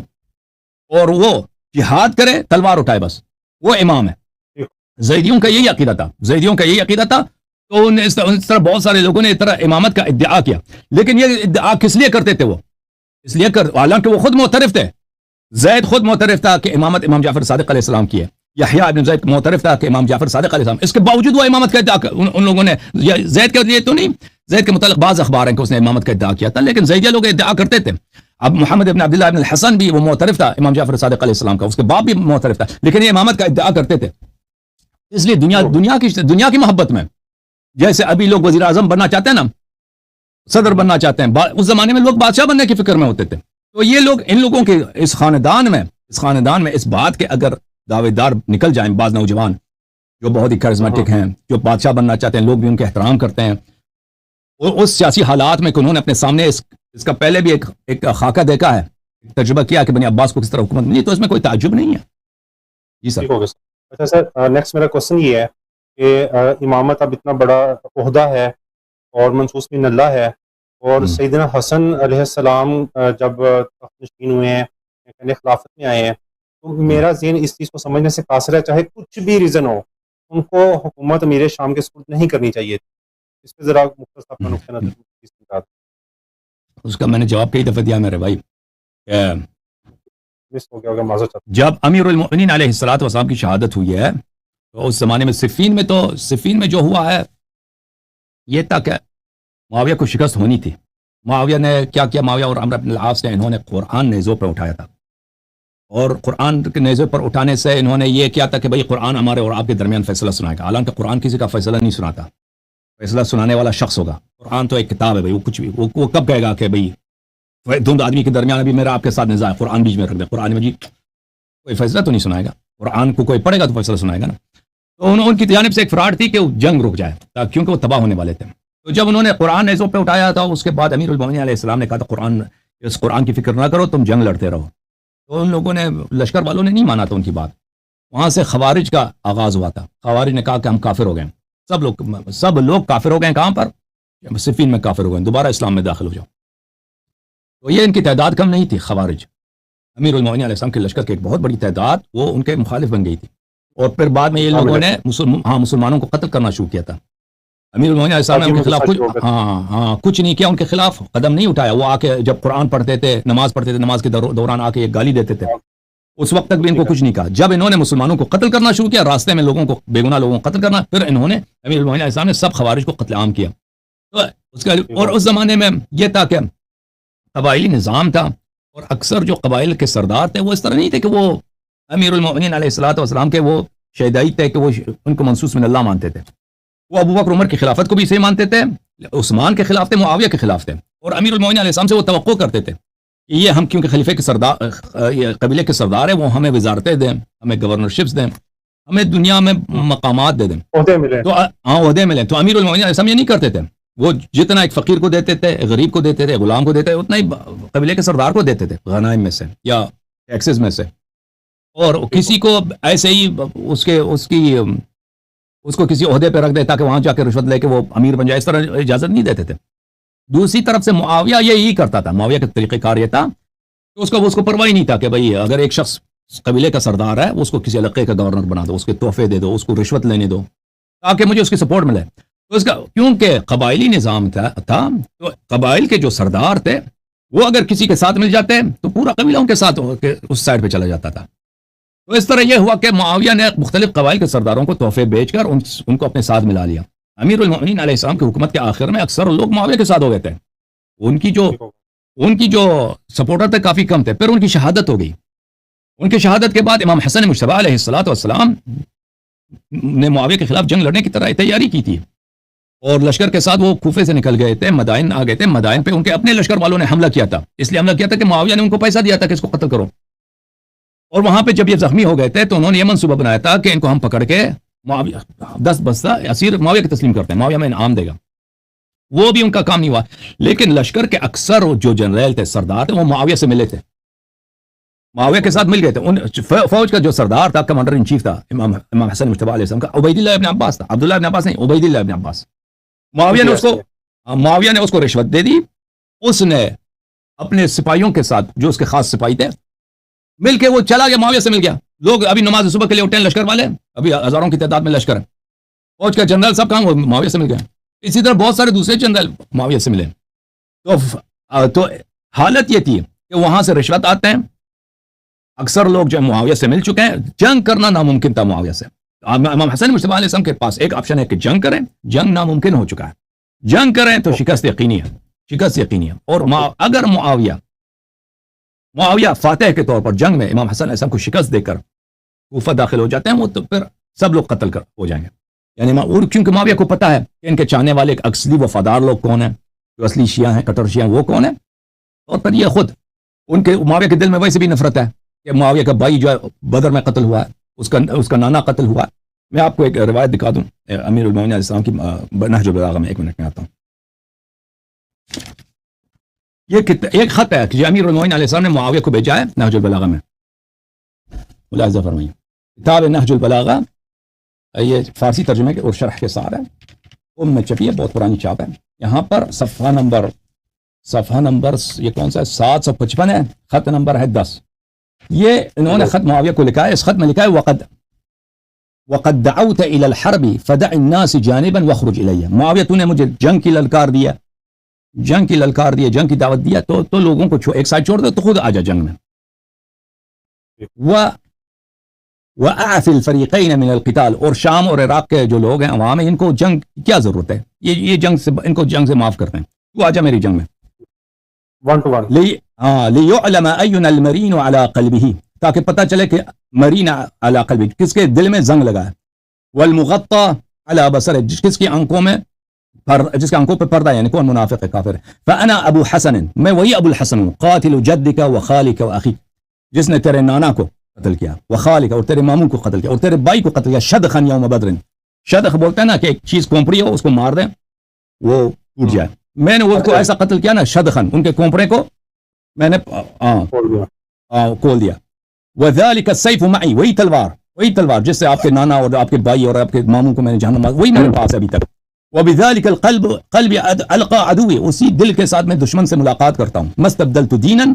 اور وہ جہاد کرے، تلوار اٹھائے، بس وہ امام ہے. زیدیوں کا یہی عقیدہ تھا. تو اس طرح بہت سارے لوگوں نے اس طرح امامت کا ادعا کیا. لیکن یہ ادعا کس لیے کرتے تھے؟ وہ اس لیے حالانکہ وہ خود معترف تھے. زید خود معترف تھا کہ امامت امام جعفر صادق علیہ السلام کی ہے. یحییٰ ابن زید معترف تھا کہ امام جعفر صادق علیہ السلام. اس کے باوجود وہ امامت کا ادعا ان لوگوں نے، زید کے لیے تو نہیں، زید کے متعلق بعض اخبار ہیں کہ اس نے امامت کا ادعا کیا تھا، لیکن زیدیہ لوگ ادعا کرتے تھے. اب محمد ابن عبداللہ ابن الحسن بھی وہ معترف تھا امام جعفر صادق علیہ السلام کا، اس کے باپ بھی معترف تھا، لیکن یہ امامت کا ادعا کرتے تھے. اس لیے دنیا کی محبت میں، جیسے ابھی لوگ وزیر اعظم بننا چاہتے ہیں نا، صدر بننا چاہتے ہیں، اس زمانے میں لوگ بادشاہ بننے کی فکر میں ہوتے تھے. تو یہ لوگ، ان لوگوں کے اس خاندان میں اس بات کے اگر دعوے دار نکل جائیں، بعض نوجوان جو بہت ہی کرزمیٹک ہیں، جو بادشاہ بننا چاہتے ہیں، لوگ بھی ان کے احترام کرتے ہیں، اور اس سیاسی حالات میں کہ انہوں نے اپنے سامنے اس کا پہلے بھی ایک خاکہ دیکھا ہے، تجربہ کیا کہ بنی عباس کو کس طرح حکومت ملی، تو اس میں کوئی تعجب نہیں ہے. جی سر.
اچھا سر، نیکسٹ میرا کوشچن یہ ہے کہ امامت اب اتنا بڑا عہدہ ہے اور منصوص من اللہ ہے، اور سیدنا حسن علیہ السلام جب تخت نشین ہوئے ہیں، یعنی خلافت میں آئے ہیں، تو میرا ذہن اس چیز کو سمجھنے سے قاصر ہے، چاہے کچھ بھی ریزن ہو، ان کو حکومت امیر شام کے سپرد نہیں کرنی چاہیے تھی. اس پہ ذرا مختصر اپنا نقطہ نظر.
اس کا میں نے جواب کئی دفعہ دیا میرے بھائی.
مس ہو گیا ہوگا، معذرت چاہتا ہوں.
جب امیر المؤمنین علیہ الصلوۃ والسلام کی شہادت ہوئی ہے، تو اس زمانے میں صفین میں جو ہوا ہے، یہ تھا کہ معاویہ کو شکست ہونی تھی. معاویہ نے کیا کیا؟ معاویہ اور عمرو بن العاص نے، انہوں نے قرآن نیزوں پر اٹھایا تھا، اور قرآن کے نیزوں پر اٹھانے سے انہوں نے یہ کیا تھا کہ بھئی قرآن ہمارے اور آپ کے درمیان فیصلہ سنائے گا. حالانکہ قرآن کسی کا فیصلہ نہیں سناتا، فیصلہ سنانے والا شخص ہوگا. قرآن تو ایک کتاب ہے بھئی، وہ کچھ بھی وہ کب کہے گا کہ بھئی دونوں آدمی کے درمیان ابھی میرا آپ کے ساتھ نزاع ہے، قرآن بیچ میں رکھ دیں، قرآن مجید کوئی فیصلہ تو نہیں سنائے گا. قرآن کو کوئی پڑھے گا تو فیصلہ سنائے گا نا. تو ان کی جانب سے ایک فراڈ تھی کہ وہ جنگ رک جائے، کیونکہ وہ تباہ ہونے والے تھے. تو جب انہوں نے قرآن نیزوں پہ اٹھایا تھا، اس کے بعد امیر المومنین علیہ السلام نے کہا تھا اس قرآن کی فکر نہ کرو، تم جنگ لڑتے رہو. تو ان لوگوں نے، لشکر والوں نے نہیں مانا تھا ان کی بات. وہاں سے خوارج کا آغاز ہوا تھا. خوارج نے کہا کہ ہم کافر ہو گئے، سب لوگ کافر ہو گئے. کہاں پر؟ صفین میں کافر ہو گئے، دوبارہ اسلام میں داخل ہو جاؤ. تو یہ ان کی تعداد کم نہیں تھی. خوارج امیر المومنین علیہ السلام کے لشکر کی ایک بہت بڑی تعداد وہ ان کے مخالف بن گئی تھی. اور پھر بعد میں یہ لوگوں نے مسلمانوں کو قتل کرنا شروع کیا تھا. امیر المومنین علیہ السلام نے ان کے خلاف کچھ نہیں کیا، ان کے خلاف قدم نہیں اٹھایا. وہ آ کے جب قرآن پڑھتے تھے، نماز پڑھتے تھے، نماز کے دوران آ کے ایک گالی دیتے تھے، اس وقت تک بھی ان کو کچھ نہیں کہا. جب انہوں نے مسلمانوں کو قتل کرنا شروع کیا، راستے میں لوگوں کو، بے گناہ لوگوں کو قتل کرنا، پھر انہوں نے، امیر المومنین علیہ السلام نے سب خوارج کو قتل عام کیا. تو اس کا، اور اس زمانے میں یہ تھا کہ قبائلی نظام تھا، اور اکثر جو قبائل کے سردار تھے وہ اس طرح نہیں تھے کہ وہ امیر المومنین علیہ الصلوۃ والسلام کے وہ شہدائی تھے کہ وہ ان کو منصوص من اللہ مانتے تھے. وہ ابو بکر عمر کی خلافت کو بھی اسے مانتے تھے، عثمان کے خلاف تھے، معاویہ کے خلاف تھے. اور امیر المومنین علیہ السلام سے وہ توقع کرتے تھے کہ یہ ہم کیونکہ خلیفے کے سردار، قبیلے کے سردار ہیں، وہ ہمیں وزارتیں دیں، ہمیں گورنرشپس دیں، ہمیں دنیا میں مقامات دے دیں، عہدے ملیں. تو امیر المومنین علیہ السلام یہ نہیں کرتے تھے. وہ جتنا ایک فقیر کو دیتے تھے، ایک غریب کو دیتے تھے، غلام کو دیتے تھے، اتنا ہی قبیلے کے سردار کو دیتے تھے، غنائم میں سے یا ٹیکسز میں سے. اور کسی کو ایسے ہی اس کو کسی عہدے پہ رکھ دے تاکہ وہاں جا کے رشوت لے کے وہ امیر بن جائے، اس طرح اجازت نہیں دیتے تھے. دوسری طرف سے معاویہ یہی کرتا تھا. معاویہ کا طریقہ کار یہ تھا تو اس کو پرواہ ہی نہیں تھا کہ بھائی اگر ایک شخص قبیلے کا سردار ہے اس کو کسی علاقے کا گورنر بنا دو، اس کے تحفے دے دو، اس کو رشوت لینے دو تاکہ مجھے اس کی سپورٹ ملے. تو اس کا کیونکہ قبائلی نظام تھا تو قبائل کے جو سردار تھے وہ اگر کسی کے ساتھ مل جاتے تو پورا قبیلہ ان کے ساتھ اس سائڈ پہ چلا جاتا تھا. تو اس طرح یہ ہوا کہ معاویہ نے مختلف قبائل کے سرداروں کو تحفے بیچ کر ان کو اپنے ساتھ ملا لیا. امیر المؤمنین علیہ السلام کی حکومت کے آخر میں اکثر لوگ معاویہ کے ساتھ ہو گئے تھے. ان کی جو سپورٹر تھے کافی کم تھے. پھر ان کی شہادت ہو گئی. ان کی شہادت کے بعد امام حسن مجتبی علیہ السلام نے معاویہ کے خلاف جنگ لڑنے کی طرح تیاری کی تھی اور لشکر کے ساتھ وہ کوفے سے نکل گئے تھے، مدائن آ گئے تھے. مدائن پہ ان کے اپنے لشکر والوں نے حملہ کیا تھا. اس لیے حملہ کیا تھا کہ معاویہ نے ان کو پیسہ دیا تھا کہ اس کو قتل کرو. اور وہاں پہ جب یہ زخمی ہو گئے تھے تو انہوں نے یہ منصوبہ بنایا تھا کہ ان کو ہم پکڑ کے معاویہ 10 بستہ اسیر معاویہ کے تسلیم کرتے ہیں، معاویہ میں انعام دے گا. وہ بھی ان کا کام نہیں ہوا. لیکن لشکر کے اکثر جو جنرل تھے، سردار تھے، وہ معاویہ سے ملے تھے، معاویہ کے ساتھ مل گئے تھے. فوج کا جو سردار تھا، کمانڈر ان چیف تھا امام حسن مجتبی علیہ السلام کا، عبید اللہ ابن عباس تھا. عبداللہ ابن عباس نہیں، عبید اللہ ابن عباس. معاویہ نے اس کو رشوت دے دی. اس نے اپنے سپاہیوں کے ساتھ، جو اس کے خاص سپاہی تھے، مل کے وہ چلا گیا، معاویہ سے مل گیا. لوگ ابھی نماز صبح کے لیے اٹھے ہیں لشکر والے، ابھی ہزاروں کی تعداد میں لشکر ہے. فوج کا جنرل سب کہاں معاویہ سے مل گیا. اسی طرح بہت سارے دوسرے جنرل معاویہ سے ملے. تو حالت یہ تھی کہ وہاں سے رشوت آتے ہیں. اکثر لوگ جو معاویہ سے مل چکے ہیں. جنگ کرنا ناممکن تھا معاویہ سے. امام حسن مجتبی علیہ السلام کے پاس ایک آپشن ہے کہ جنگ کریں. جنگ ناممکن ہو چکا ہے. جنگ کریں تو شکست یقینی ہے، شکست یقینی ہے. اور اگر معاویہ فاتح کے طور پر جنگ میں امام حسن علیہ السلام کو شکست دے کر کوفہ داخل ہو جاتے ہیں، وہ تو پھر سب لوگ قتل ہو جائیں گے. یعنی اور کیونکہ معاویہ کو پتا ہے کہ ان کے چاہنے والے اصلی وفادار لوگ کون ہیں، جو اصلی شیعہ ہیں، کٹر شیعہ ہیں، وہ کون ہیں. اور پھر یہ خود ان کے معاویہ کے دل میں ویسے بھی نفرت ہے کہ معاویہ کا بھائی جو ہے بدر میں قتل ہوا ہے، اس کا نانا قتل ہوا ہے. میں آپ کو ایک روایت دکھا دوں امیر المؤمنین علیہ السلام کی نہج البلاغہ میں. ایک منٹ میں آتا ہوں. یہ ایک خط ہے کہ امیر المؤمنین علیہ السلام نے معاویہ کو بھیجا ہے نہج البلاغہ میں. ملاحظہ فرمائیے، کتاب نہج البلاغہ، یہ فارسی ترجمے اور شرح کے ساتھ ہے، میں چھپی ہے، بہت پرانی چھاپ ہے. یہاں پر صفحہ نمبر یہ کون سا ہے، 755 ہے، خط نمبر ہے 10. یہ انہوں نے خط معاویہ کو لکھا ہے. اس خط میں لکھا ہے وقد دعوت الى الحرب فدع الناس جانبا واخرج الیہ. معاویہ تو نے مجھے جنگ کی للکار دیا، جنگ کی دعوت دیا، تو لوگوں کو ایک سائڈ چھوڑ دو، تو خود آ جا جنگ میں. وَأَعْفِ الْفَرِيقَيْنَ مِنَ الْقِتَالِ. اور شام اور عراق کے جو لوگ ہیں عوام ہیں، ان کو جنگ کیا ضرورت ہے، یہ جنگ سے ان کو جنگ سے معاف کرتے ہیں، تو آجا میری جنگ میں.
1 to 1
لِيُعْلَمَ أَيُّنَا الْمَرِينُ عَلَى قَلْبِهِ. تاکہ پتہ چلے کہ مرین علی قلبی، کس کے دل میں زنگ لگا ہے. والمغطى علی بصر، جس کی آنکھوں پہ پردہ ہے، یعنی کون منافق ہے، کافر ہے. فانا ابو حسن، میں وہی ابو الحسن ہوں. قاتل جدک وخالک واخیک، جس نے تیرے نانا کو قتل کیا، وخالک، اور تیرے ماموں کو قتل کیا، اور تیرے بھائی کو قتل کیا. شدخا یوم بدر، شدخ بولتے ہیں نا کہ ایک چیز کونپڑی ہو، اس کو مار دیں وہ ٹوٹ جائے. میں نے وہ کو ایسا قتل کیا نا، شدخن، ان کے کونپڑے کو میں نے کھول دیا. وذلك السيف معي، وہی تلوار جس سے آپ کے نانا اور آپ کے بھائی اور آپ کے ماموں کو میں نے جہنم مار، وہی میرے پاس ہے ابھی تک. وبذلك القلب القى عدوي، اسی دل کے ساتھ میں دشمن سے ملاقات کرتا ہوں. ما استبدلت دينا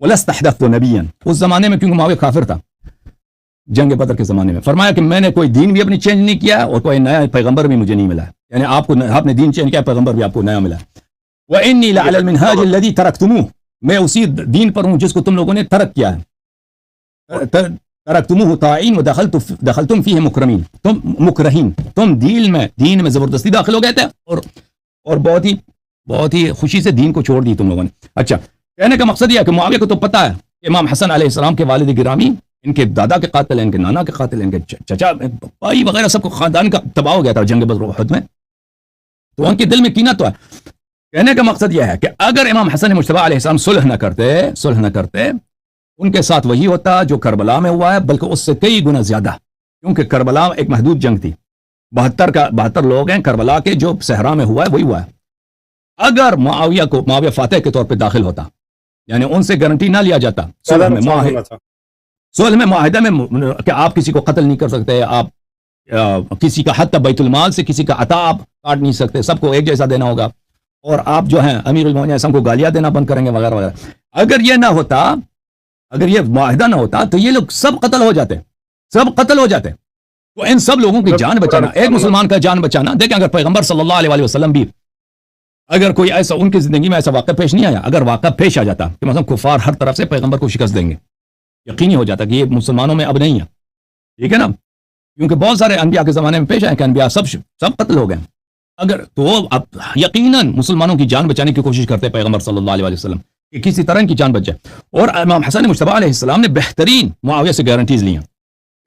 ولا استحدثت نبيا. اس زمانے میں کیونکہ معاویہ کافر تھا جنگ بدر کے زمانے میں، فرمایا کہ میں نے کوئی دین بھی اپنی چینج نہیں کیا اور کوئی نیا پیغمبر بھی مجھے نہیں ملا. یعنی آپ نے دین چینج کیا، پیغمبر بھی آپ کو نیا ملا. واني لعلى المنهاج الذي تركتموه، میں اسی دین پر ہوں جس کو تم لوگوں نے ترک کیا ہے. ترکتموہ طاعین ودخلتم فیہ مکرمین، تم مکرہین، تم دین میں زبردستی داخل ہو گئے تھے اور بہت ہی خوشی سے دین کو چھوڑ دی تم لوگوں نے. اچھا، کہنے کا مقصد یہ ہے کہ معاویہ کو تو پتا ہے کہ امام حسن علیہ السلام کے والد گرامی ان کے دادا کے قاتل ہیں، ان کے نانا کے قاتل ہیں، ان کے چچا بھائی وغیرہ سب کو خاندان کا تباہ ہو گیا تھا جنگ بدر احد میں. تو ان کے دل میں کینہ تو ہے. کہنے کا مقصد یہ ہے کہ اگر امام حسن مجتبی علیہ السلام صلح نہ کرتے ان کے ساتھ وہی ہوتا جو کربلا میں ہوا ہے، بلکہ اس سے کئی گنا زیادہ، کیونکہ کربلا ایک محدود جنگ تھی. 72 لوگ ہیں کربلا کے، جو صحرا میں ہوا ہے وہی ہوا ہے. اگر معاویہ فاتح کے طور پہ داخل ہوتا، یعنی ان سے گارنٹی نہ لیا جاتا صلح میں معاہدہ میں کہ آپ کسی کو قتل نہیں کر سکتے، آپ کسی کا حتی بیت المال سے کسی کا عطا آپ کاٹ نہیں سکتے، سب کو ایک جیسا دینا ہوگا، اور آپ جو ہیں امیر المومنین کو گالیاں دینا بند کریں گے وغیرہ وغیرہ. اگر یہ نہ ہوتا، اگر یہ معاہدہ نہ ہوتا تو یہ لوگ سب قتل ہو جاتے، سب قتل ہو جاتے. تو ان سب لوگوں کی جان بچانا، ایک مسلمان کا جان بچانا. دیکھیں اگر پیغمبر صلی اللہ علیہ وسلم بھی، اگر کوئی ایسا ان کی زندگی میں ایسا واقعہ پیش نہیں آیا، اگر واقعہ پیش آ جاتا کہ مثلا کفار ہر طرف سے پیغمبر کو شکست دیں گے، یقینی ہو جاتا کہ یہ مسلمانوں میں اب نہیں ہے. ٹھیک ہے نا، کیونکہ بہت سارے انبیاء کے زمانے میں پیش آئے کہ انبیاء سب قتل ہو گئے. اگر تو اب یقیناً مسلمانوں کی جان بچانے کی کوشش کرتے پیغمبر صلی اللہ علیہ وسلم کہ کسی طرح ان کی جان بچ جائے. اور امام حسن مجتبیٰ علیہ السلام نے بہترین معاویہ سے گارنٹیز لی ہیں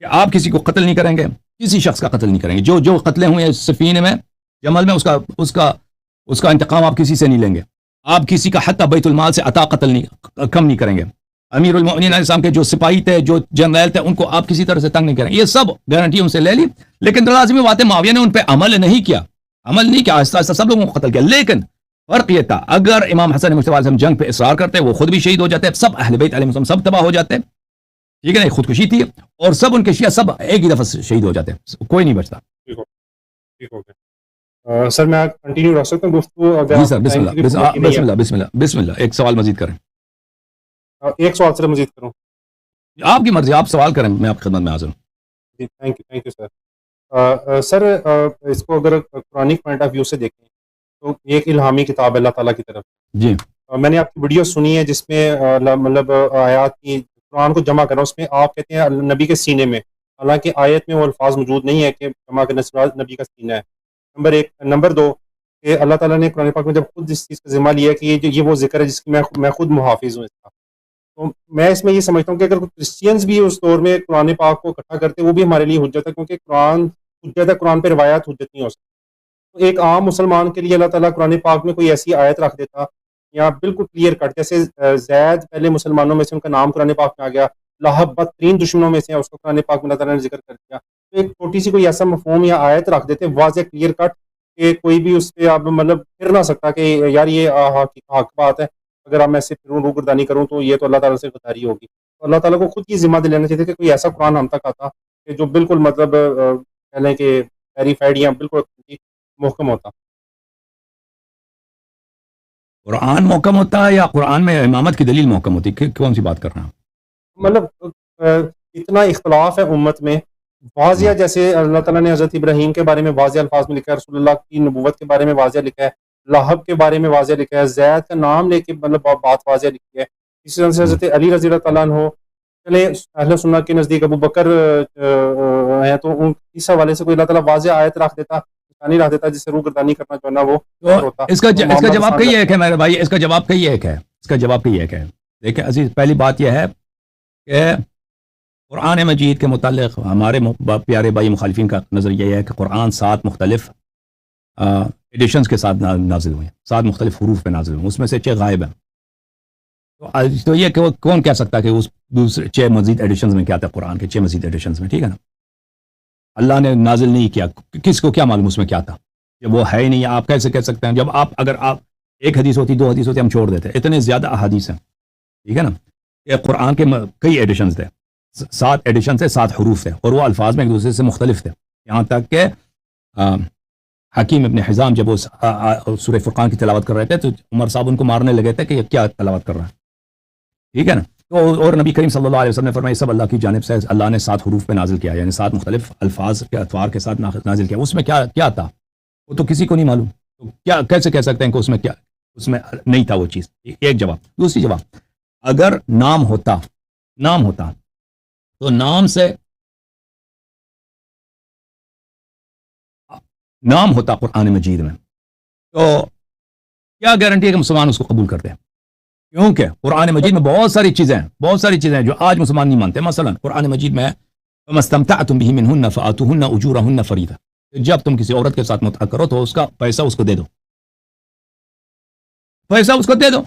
کہ آپ کسی کو قتل نہیں کریں گے، کسی شخص کا قتل نہیں کریں گے. جو قتلیں ہوئے سفینے میں، جمل میں، اس کا انتقام آپ کسی سے نہیں لیں گے. آپ کسی کا حتیٰ بیت المال سے عطا قتل نہیں کم نہیں کریں گے. امیر المؤمنین علیہ السلام کے جو سپاہی تھے، جو جنرل تھے، ان کو آپ کسی طرح سے تنگ نہیں کریں. یہ سب گارنٹی ان سے لے لی. لیکن لازمی بات ہے معاویہ نے ان پہ عمل نہیں کیا، آہستہ آہستہ سب لوگوں کو قتل کیا. لیکن فرق یہ تھا، اگر امام حسن مجتبیٰ علیہ السلام جنگ پہ اصرار کرتے، وہ خود بھی شہید ہو جاتے، سب اہل بیت علیہ السلام سب تباہ ہو جاتے. ٹھیک ہے نا، خودکشی تھی، اور سب ان کے شیعہ سب ایک ہی دفعہ شہید ہو جاتے، کوئی نہیں بچتا.
ٹھیک ہو گیا. سر میں کنٹینیو رکھ سکتا ہوں گفتگو؟
جی سر، بسم اللہ. ایک سوال مزید کریں.
ایک سوال سر مزید کروں؟
آپ کی مرضی، آپ سوال کریں، میں آپ کی خدمت میں حاضر ہوں.
جی تھینک یو سر. سر اس کو اگر قرآنک پوائنٹ آف ویو سے دیکھیں تو ایک الہامی کتاب اللہ تعالیٰ کی طرف.
جی
میں نے آپ کی ویڈیو سنی ہے جس میں مطلب آیات کی قرآن کو جمع کرنا، اس میں آپ کہتے ہیں نبی کے سینے میں، حالانکہ آیت میں وہ الفاظ موجود نہیں ہے کہ جمع کرنا نبی کا سینہ ہے. نمبر ایک. نمبر دو کہ اللہ تعالیٰ نے قرآن پاک میں جب خود اس چیز کا ذمہ لیا کہ یہ وہ ذکر ہے جس کی میں خود محافظ ہوں اس کا، تو میں اس میں یہ سمجھتا ہوں کہ اگر کرسچینز بھی اس دور میں قرآن پاک کو اکٹھا کرتے، وہ بھی ہمارے لیے حجت ہے، کیونکہ قرآن حجت ہے، قرآن پہ روایات حجت نہیں ہو سکتی. تو ایک عام مسلمان کے لیے اللہ تعالیٰ قرآن پاک میں کوئی ایسی آیت رکھ دیتا یا بالکل کلیئر کٹ، جیسے زید پہلے مسلمانوں میں سے ان کا نام قرآن پاک میں آ گیا، لہب بدترین دشمنوں میں سے اس کو قرآن پاک میں اللہ تعالیٰ نے ذکر کر دیا. تو ایک چھوٹی سی کوئی ایسا مفہوم یا آیت رکھ دیتے واضح کلیئر کٹ کہ کوئی بھی اس پہ اب مطلب پھر نہ سکتا کہ یار یہ حق بات ہے، اگر اب میں اس سے پھروں روگردانی کروں تو یہ تو اللہ تعالیٰ سے غداری ہوگی. تو اللہ تعالیٰ کو خود کی ذمہ دلانا چاہیے کہ کوئی ایسا قرآن ہم تک آتا کہ جو بالکل مطلب کہہ لیں کہ ویریفائڈ یا بالکل محکم ہوتا.
قرآن محکم ہوتا ہے یا قرآن میں امامت کی دلیل محکم ہوتی ہے؟ کون سی بات کر رہا ہوں؟
مطلب اتنا اختلاف ہے امت میں، واضح جیسے اللہ تعالیٰ نے حضرت ابراہیم کے بارے میں واضح الفاظ میں لکھا ہے، رسول اللہ کی نبوت کے بارے میں واضح لکھا ہے، لہب کے بارے میں واضح لکھا ہے، زید کا نام لے کے مطلب بات واضح لکھی ہے. اسی طرح سے حضرت علی رضی اللہ تعالیٰ عنہ، چلے اہل سنت کے نزدیک ابو بکر ہیں، تو اس حوالے سے کوئی اللہ تعالیٰ واضح آیت رکھ دیتا، نشانی رکھ دیتا جس سے روگردانی کرنا جو ہے نا وہ ہوتا.
اس کا جواب کئی ایک ہے میرے بھائی، اس کا جواب کئی ایک ہے. دیکھیں عزیز، پہلی بات یہ ہے کہ قرآن مجید کے متعلق ہمارے پیارے بھائی مخالفین کا نظریہ یہ ہے کہ قرآن 7 مختلف ایڈیشنز کے ساتھ نازل ہوئے ہیں، 7 مختلف حروف پہ نازل ہوئے ہیں، اس میں سے 6 غائب ہیں. تو یہ کہ کون کہہ سکتا ہے کہ اس دوسرے 6 مزید ایڈیشنز میں کیا تھا؟ قرآن کے 6 مزید ایڈیشنز میں، ٹھیک ہے نا، اللہ نے نازل نہیں کیا، کس کو کیا معلوم اس میں کیا تھا؟ جب وہ ہے ہی نہیں، آپ کیسے کہہ سکتے ہیں؟ جب اگر آپ ایک حدیث ہوتی، 2 حدیث ہوتی، ہم چھوڑ دیتے. اتنے زیادہ احادیث ہیں، ٹھیک ہے نا، کہ قرآن کے کئی ایڈیشنز تھے، 7 ایڈیشن تھے، 7 حروف تھے، اور وہ الفاظ میں ایک دوسرے سے مختلف تھے. یہاں تک کہ حکیم ابن حزام جب وہ سورہ فرقان کی تلاوت کر رہے تھے تو عمر صاحب ان کو مارنے لگے تھے کہ یہ کیا تلاوت کر رہا ہے، ٹھیک ہے نا. تو اور نبی کریم صلی اللہ علیہ وسلم نے فرمایا سب اللہ کی جانب سے اللہ نے 7 حروف پہ نازل کیا، یعنی 7 مختلف الفاظ کے اطوار کے ساتھ نازل کیا. اس میں کیا تھا وہ تو کسی کو نہیں معلوم. تو کیا کیسے کہہ سکتے ہیں کہ اس میں نہیں تھا وہ چیز؟ ایک جواب. دوسری جواب، اگر نام ہوتا تو نام ہوتا قرآن مجید میں، تو کیا گارنٹی ہے کہ مسلمان اس کو قبول کرتے ہیں؟ کیونکہ قرآن مجید میں بہت ساری چیزیں ہیں جو آج مسلمان نہیں مانتے. مثلا قرآن مجید میں فَمَا اسْتَمْتَعْتُمْ بِهِ مِنْهُنَّ فَآتُوهُنَّ أُجُورَهُنَّ فَرِيضَةً، جب تم کسی عورت کے ساتھ متعہ کرو تو اس کا پیسہ اس کو دے دو، پیسہ اس کو دے دو.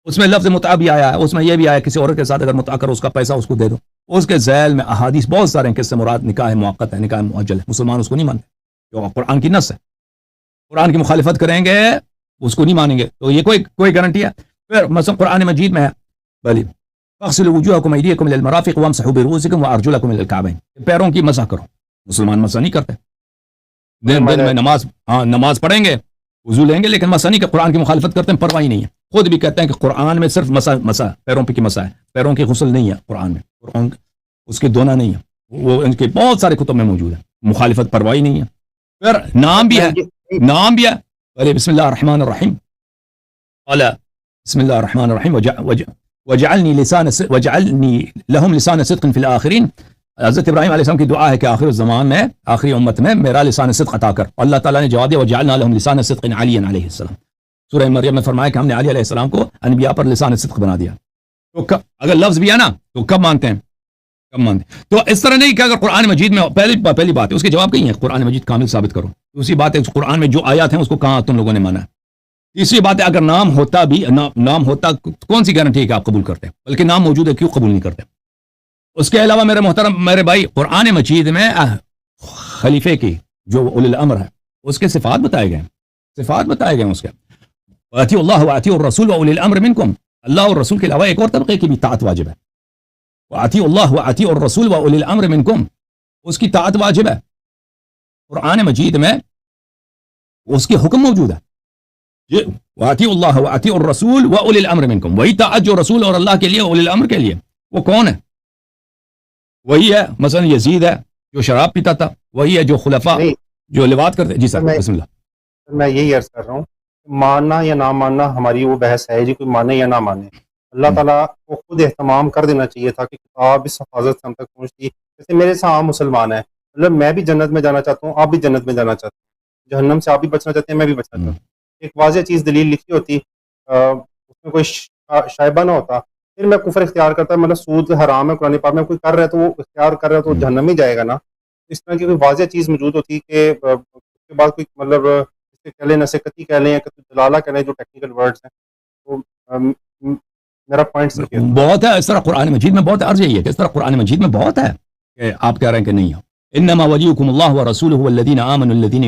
اس میں لفظ متعہ بھی آیا ہے، اس میں یہ بھی آیا کسی عورت کے ساتھ اگر متعہ کرو اس کا پیسہ اس کو دے دو. اس کے ذیل میں احادیث بہت سارے ہیں کہ اس سے مراد نکاح موقت ہے، نکاح مؤجل ہے. مسلمان اس کو نہیں مانتے، جو قرآن کی نص ہے. قرآن کی مخالفت کریں گے اس کو نہیں مانیں گے. تو یہ کوئی گارنٹی ہے؟ پھر مثلا قرآن مجید میں ہے بلی فاغسلوا وجوهكم وايديكم الى المرافق وامسحوا برؤوسكم وارجلكم الى الكعبين، پیروں کی مسح کرو. مسلمان مسح نہیں کرتے. دن میں نماز پڑھیں گے، وضو لیں گے، لیکن مسح نہیں کہ قرآن کی مخالفت کرتے ہیں، پرواہ ہی نہیں ہے. خود بھی کہتے ہیں کہ قرآن میں صرف مسا پیروں پہ کی مسا ہے، پیروں کی غسل نہیں ہے قرآن میں، قرآن اس کے دھونا نہیں ہے، وہ ان کے بہت سارے کتب میں موجود ہے، مخالفت پرواہی نہیں ہے. پھر نام بھی ہے، نام بھی ہے، پہلے بسم اللہ الرحمن الرحیم، قال بسم اللہ الرحمن الرحیم وجعلنی لهم لسان صدق فی الآخرین. حضرت ابراہیم علیہ السلام کی دعا ہے کہ آخر الزمان میں، آخری امت میں میرا لسان صدق عطا کر. اللہ تعالیٰ نے جواب دیا وجعلنا لهم لسان صدق علی علیہ السلام. سورہ مریم میں فرمایا کہ ہم نے علی علیہ السلام کو انبیاء پر لسان صدق بنا دیا. تو اگر لفظ بھی ہے نا تو کب مانتے ہیں، کب مانتے ہیں. تو اس طرح نہیں کہ اگر قرآن مجید میں پہلی بات ہے، اس کے جواب کہیں ہے قرآن مجید کامل ثابت کرو. دوسری بات ہے قرآن میں جو آیات ہیں اس کو کہاں تم لوگوں نے مانا ہے. تیسری بات ہے اگر نام ہوتا بھی نام ہوتا کون سی گارنٹی ہے کہ آپ قبول کرتے ہیں، بلکہ نام موجود ہے کیوں قبول نہیں کرتے. اس کے علاوہ میرے محترم میرے بھائی قرآن مجید میں خلیفے کی جو اولی الامر ہے اس کے صفات بتائے گئے، صفات بتائے گئے اس کے. اطیعوا اللہ واطیعوا الرسول واولی الامر منکم. اللہ اور رسول کے علاوہ ایک اور طبقے کی بھی طاعت واجب ہے. واطیعوا اللہ واطیعوا الرسول واولی الامر منکم، اس کی طاعت واجب ہے. قرآن مجید میں اس کے حکم موجود ہے. واطیعوا اللہ واطیعوا الرسول واولی الامر منکم، وہی طاعت جو رسول اور اللہ کے لیے، اولی الامر کے لیے. وہ کون ہے؟ وہی ہے مثلا یزید ہے جو شراب پیتا تھا، وہی ہے جو خلفاء جو لواط کرتے. جی سر بسم اللہ.
میں یہی عرض کر رہا ہوں، ماننا یا نہ ماننا ہماری وہ بحث ہے جی، کوئی مانے یا نہ مانے. اللہ تعالیٰ کو خود اہتمام کر دینا چاہیے تھا کہ کتاب اس حفاظت سے ہم تک پہنچتی. جیسے میرے سے عام مسلمان ہیں، مطلب میں بھی جنت میں جانا چاہتا ہوں، آپ بھی جنت میں جانا چاہتے ہیں، جہنم سے آپ بھی بچنا چاہتے ہیں، میں بھی بچنا چاہتا ہوں. ایک واضح چیز دلیل لکھی ہوتی، اس میں کوئی شائبہ نہ ہوتا، پھر میں کفر اختیار کرتا، مطلب سود حرام ہے قرآن پاک میں، کوئی کر رہا ہے تو وہ اختیار کر رہا ہے تو جہنم میں جائے گا نا. اس طرح کی کوئی واضح چیز موجود ہوتی کہ اس کے بعد کوئی مطلب کہہ لیں نصیحتی کہہ لیں یا دلالہ کہہ لیں، جو ٹیکنیکل ورڈز ہیں. تو میرا پوائنٹ
بہت ہے اس طرح قرآن مجید میں بہت عرض یہی ہے کہ اس طرح قرآن مجید میں بہت ہے کہ آپ کہہ رہے ہیں کہ نہیں ہو. انما ولیکم اللہ ورسولہ والذین آمنوا الذین